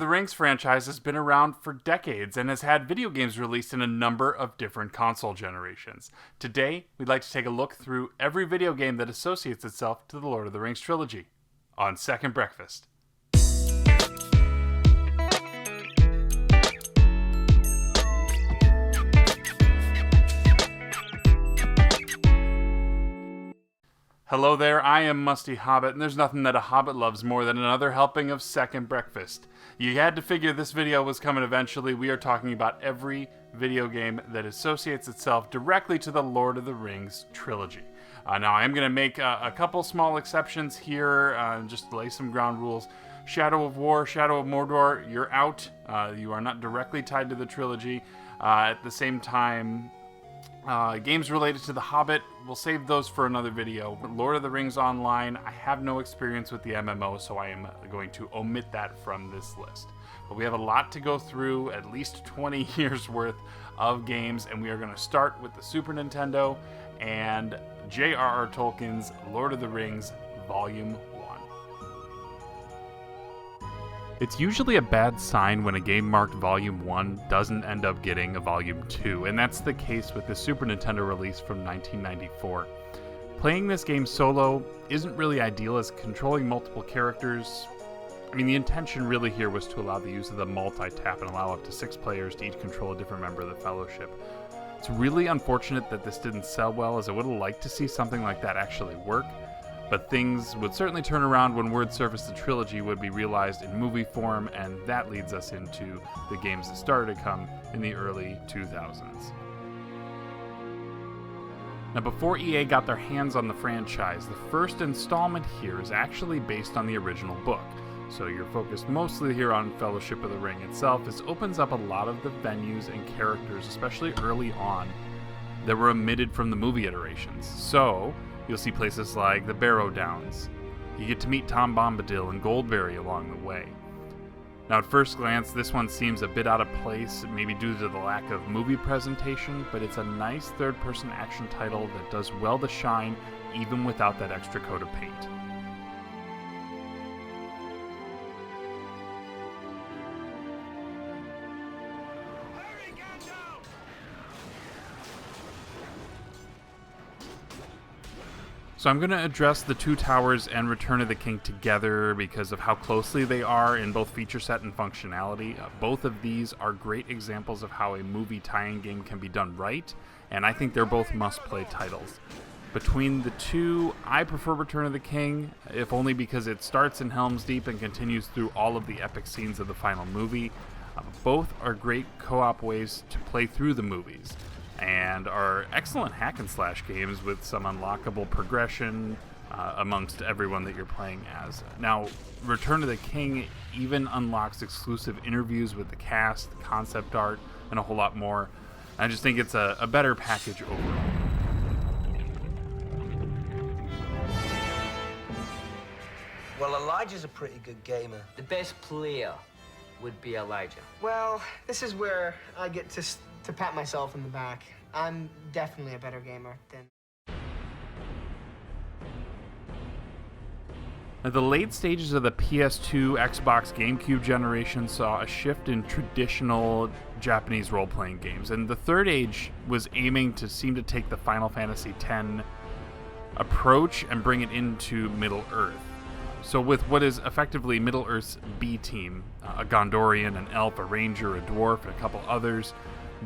of the Rings franchise has been around for decades and has had video games released in a number of different console generations. Today, we'd like to take a look through every video game that associates itself to the Lord of the Rings trilogy on Second Breakfast. Hello there, I am Musty Hobbit, and there's nothing that a Hobbit loves more than another helping of Second Breakfast. You had to figure this video was coming eventually. We are talking about every video game that associates itself directly to the Lord of the Rings trilogy. Now, I'm going to make a couple small exceptions here, just to lay some ground rules. Shadow of War, Shadow of Mordor, you're out. You are not directly tied to the trilogy. At the same time, games related to The Hobbit, we'll save those for another video. But Lord of the Rings Online, I have no experience with the MMO, so I am going to omit that from this list. But we have a lot to go through, at least 20 years worth of games, and we are going to start with the Super Nintendo and J.R.R. Tolkien's Lord of the Rings Volume 1. It's usually a bad sign when a game marked Volume 1 doesn't end up getting a Volume 2, and that's the case with the Super Nintendo release from 1994. Playing this game solo isn't really ideal, as controlling multiple characters, the intention really here was to allow the use of the multi-tap and allow up to 6 players to each control a different member of the Fellowship. It's really unfortunate that this didn't sell well, as I would have liked to see something like that actually work. But things would certainly turn around when word surfaced the trilogy would be realized in movie form, and that leads us into the games that started to come in the early 2000s. Now, before EA got their hands on the franchise, the first installment here is actually based on the original book. So you're focused mostly here on Fellowship of the Ring itself. This opens up a lot of the venues and characters, especially early on, that were omitted from the movie iterations. So you'll see places like the Barrow Downs. You get to meet Tom Bombadil and Goldberry along the way. Now, at first glance, this one seems a bit out of place, maybe due to the lack of movie presentation, but it's a nice third-person action title that does well to shine, even without that extra coat of paint. So I'm going to address the Two Towers and Return of the King together because of how closely they are in both feature set and functionality. Both of these are great examples of how a movie tie-in game can be done right, and I think they're both must-play titles. Between the two, I prefer Return of the King, if only because it starts in Helm's Deep and continues through all of the epic scenes of the final movie. Both are great co-op ways to play through the movies, and are excellent hack-and-slash games with some unlockable progression amongst everyone that you're playing as. Now, Return of the King even unlocks exclusive interviews with the cast, concept art, and a whole lot more. I just think it's a better package overall. Well, Elijah's a pretty good gamer. The best player would be Elijah. Well, this is where I get to pat myself in the back. I'm definitely a better gamer than... Now, the late stages of the PS2, Xbox, GameCube generation saw a shift in traditional Japanese role-playing games, and the Third Age was aiming to seem to take the Final Fantasy X approach and bring it into Middle-earth. So with what is effectively Middle-earth's B-team, a Gondorian, an elf, a ranger, a dwarf, and a couple others,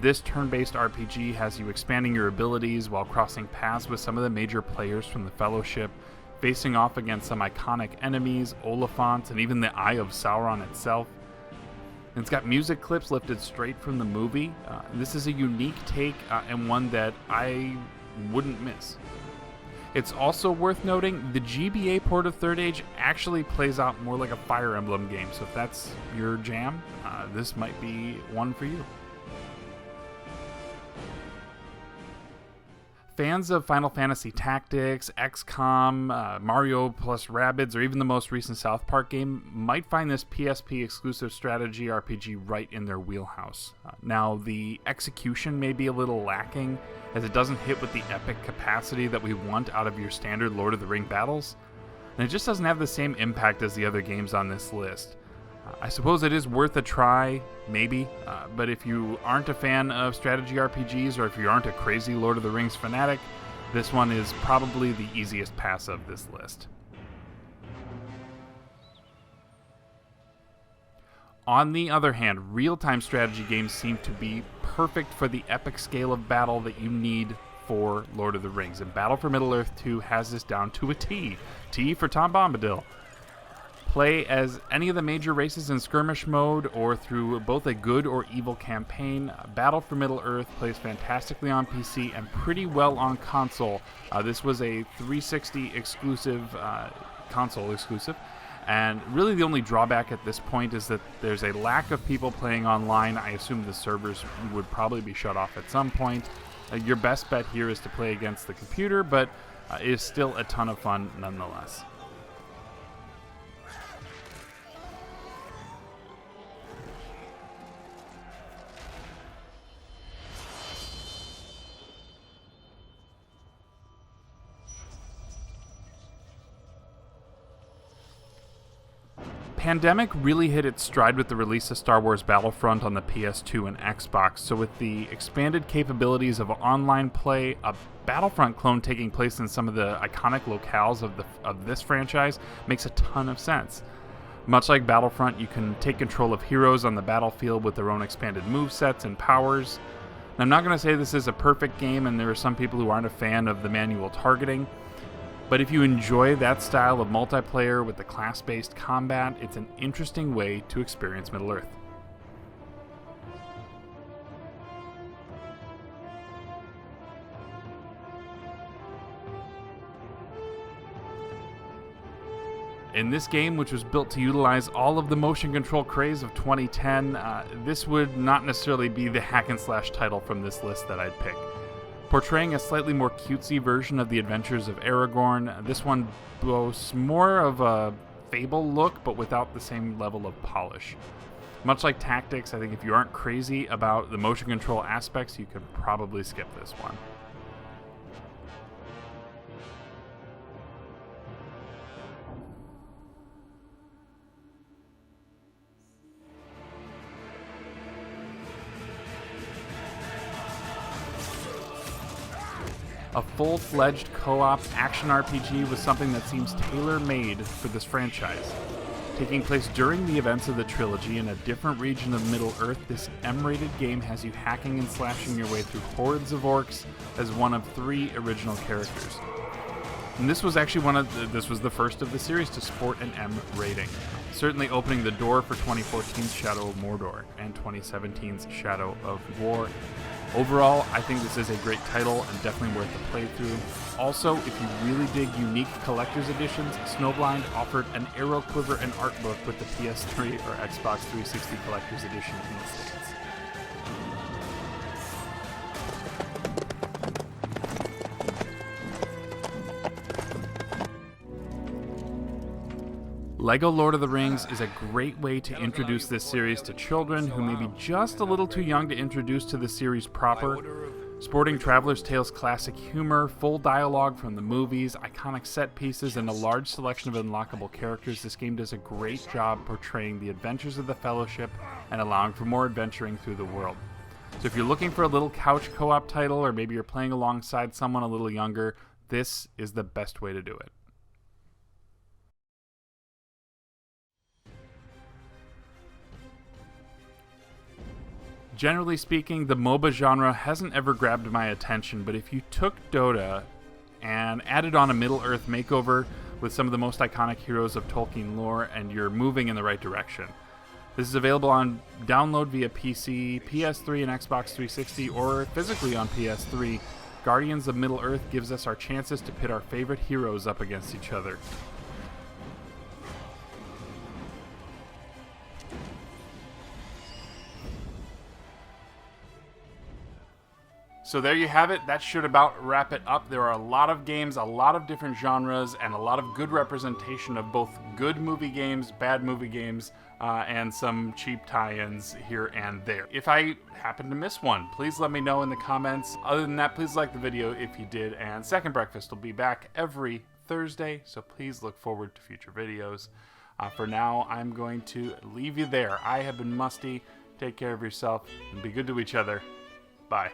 this turn-based RPG has you expanding your abilities while crossing paths with some of the major players from the Fellowship, facing off against some iconic enemies, Oliphants, and even the Eye of Sauron itself. And it's got music clips lifted straight from the movie. This is a unique take and one that I wouldn't miss. It's also worth noting, the GBA port of Third Age actually plays out more like a Fire Emblem game, so if that's your jam, this might be one for you. Fans of Final Fantasy Tactics, XCOM, Mario plus Rabbids, or even the most recent South Park game might find this PSP exclusive strategy RPG right in their wheelhouse. Now, the execution may be a little lacking, as it doesn't hit with the epic capacity that we want out of your standard Lord of the Ring battles, and it just doesn't have the same impact as the other games on this list. I suppose it is worth a try, maybe, but if you aren't a fan of strategy RPGs, or if you aren't a crazy Lord of the Rings fanatic, this one is probably the easiest pass of this list. On the other hand, real-time strategy games seem to be perfect for the epic scale of battle that you need for Lord of the Rings, and Battle for Middle-earth 2 has this down to a T. T for Tom Bombadil. Play as any of the major races in skirmish mode or through both a good or evil campaign. Battle for Middle-earth plays fantastically on PC and pretty well on console. This was a 360 exclusive, console exclusive, and really the only drawback at this point is that there's a lack of people playing online. I assume the servers would probably be shut off at some point. Your best bet here is to play against the computer, but it is still a ton of fun nonetheless. Pandemic really hit its stride with the release of Star Wars Battlefront on the PS2 and Xbox, so with the expanded capabilities of online play, a Battlefront clone taking place in some of the iconic locales of this franchise makes a ton of sense. Much like Battlefront, you can take control of heroes on the battlefield with their own expanded movesets and powers. Now, I'm not going to say this is a perfect game, and there are some people who aren't a fan of the manual targeting, but if you enjoy that style of multiplayer with the class-based combat, it's an interesting way to experience Middle-earth. In this game, which was built to utilize all of the motion control craze of 2010, this would not necessarily be the hack-and-slash title from this list that I'd pick. Portraying a slightly more cutesy version of the adventures of Aragorn, this one boasts more of a Fable look, but without the same level of polish. Much like Tactics, I think if you aren't crazy about the motion control aspects, you could probably skip this one. A full-fledged co-op action RPG was something that seems tailor-made for this franchise. Taking place during the events of the trilogy in a different region of Middle-earth, this M-rated game has you hacking and slashing your way through hordes of orcs as one of 3 original characters. And this was actually this was the first of the series to sport an M rating, certainly opening the door for 2014's Shadow of Mordor and 2017's Shadow of War. Overall, I think this is a great title and definitely worth the playthrough. Also, if you really dig unique collector's editions, Snowblind offered an Arrow Quiver and art book with the PS3 or Xbox 360 collector's edition in the States. LEGO Lord of the Rings is a great way to introduce this series to children who may be just a little too young to introduce to the series proper. Sporting Traveler's Tales classic humor, full dialogue from the movies, iconic set pieces, and a large selection of unlockable characters, this game does a great job portraying the adventures of the Fellowship and allowing for more adventuring through the world. So if you're looking for a little couch co-op title, or maybe you're playing alongside someone a little younger, this is the best way to do it. Generally speaking, the MOBA genre hasn't ever grabbed my attention, but if you took Dota and added on a Middle-earth makeover with some of the most iconic heroes of Tolkien lore, and you're moving in the right direction. This is available on download via PC, PS3, and Xbox 360, or physically on PS3. Guardians of Middle-earth gives us our chances to pit our favorite heroes up against each other. So there you have it. That should about wrap it up. There are a lot of games, a lot of different genres, and a lot of good representation of both good movie games, bad movie games, and some cheap tie-ins here and there. If I happen to miss one, please let me know in the comments. Other than that, please like the video if you did, and Second Breakfast will be back every Thursday, so please look forward to future videos. For now, I'm going to leave you there. I have been Musty. Take care of yourself and be good to each other. Bye.